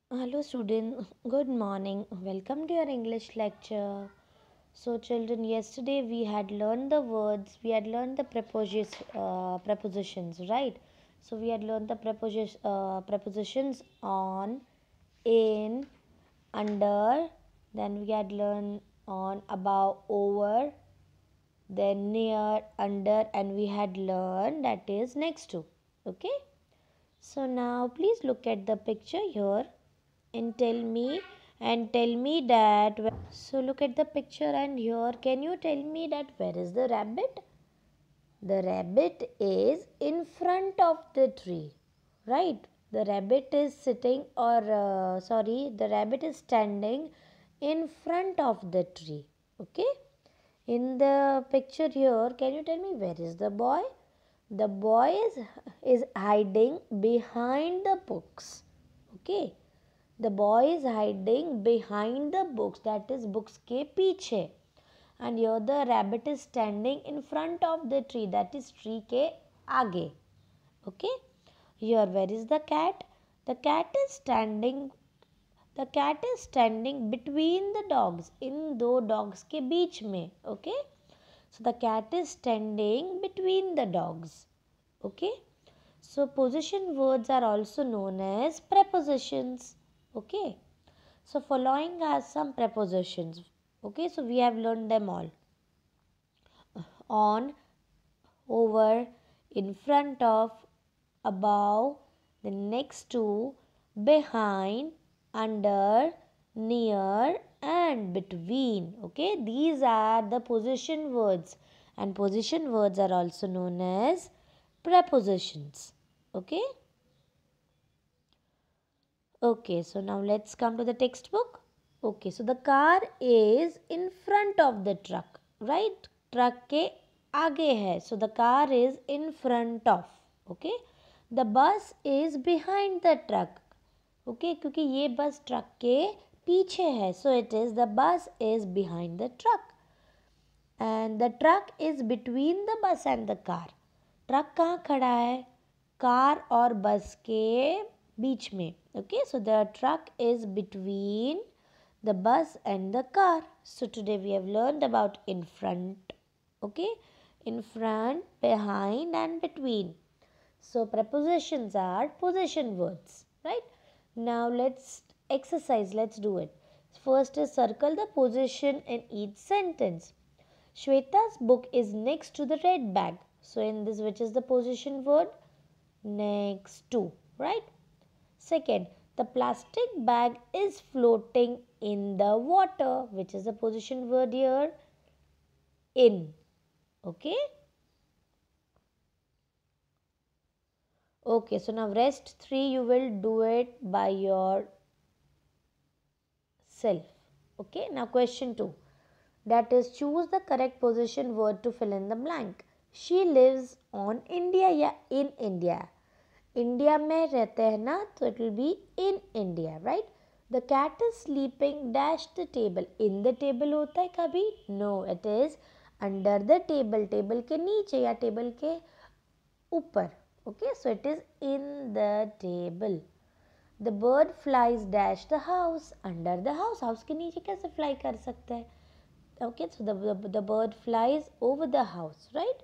Hello student, good morning. Welcome to your English lecture. So children, yesterday we had learned the words, we had learned the prepositions, right? So we had learned the prepositions on, in, under, then we had learned on, about, over, then near, under, and we had learned that is next to. Okay? So now please look at the picture here and tell me that so look at the picture and here can you tell me that where is the rabbit? The rabbit is in front of the tree, right? The rabbit is sitting or the rabbit is standing in front of the tree. Okay, in the picture here can you tell me where is the boy? The boy is hiding behind the books. Okay, the boy is hiding behind the books, that is books के पीछे. And here the rabbit is standing in front of the tree, that is tree के आगे. Okay. Here where is the cat? The cat is standing. The cat is standing between the dogs, in दो dogs के बीच में. Okay. So the cat is standing between the dogs. Okay. So position words are also known as prepositions. Okay. So following are some prepositions. Okay, so we have learned them all. On, over, in front of, above, the next to, behind, under, near, and between. Okay, these are the position words, and position words are also known as prepositions. Okay. Okay, so now let's come to the textbook. Okay, so the car is in front of the truck, right? Truck के आगे है. So the car is in front of. Okay. The bus is behind the truck. Okay, क्योंकि ये bus truck के पीछे है. So it is the bus is behind the truck. And the truck is between the bus and the car. Truck कहाँ खड़ा है? Car और बस के बीच में. Okay, so the truck is between the bus and the car. So today we have learned about in front. Okay, in front, behind, and between. So prepositions are position words, right? Now let's exercise. Let's do it. First is circle the position in each sentence. Shweta's book is next to the red bag. So in this, which is the position word? Next to, right? Second, the plastic bag is floating in the water, which is the position word here? In. Okay? Okay, so now rest 3 you will do it by yourself. Okay, now question 2. That is, choose the correct position word to fill in the blank. She lives on India या in India. India में रहते हैं ना, तो it will be in India, right. The cat is sleeping dash the table. In the table होता है कभी? No, it is under the table. Table के नीचे या टेबल के ऊपर. Okay, so it is in the table. The bird flies dash the house. Under the house. House के नीचे कैसे फ्लाई कर सकता है? Okay, so the bird flies over the house, right?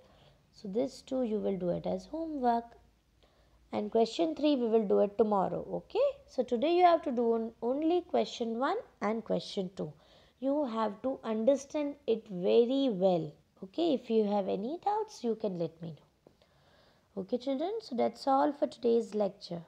So this too you will do it as homework. And question 3 we will do it tomorrow. Okay, so today you have to do only question 1 and question 2. You have to understand it very well. Okay, if you have any doubts you can let me know. Okay children, so that's all for today's lecture.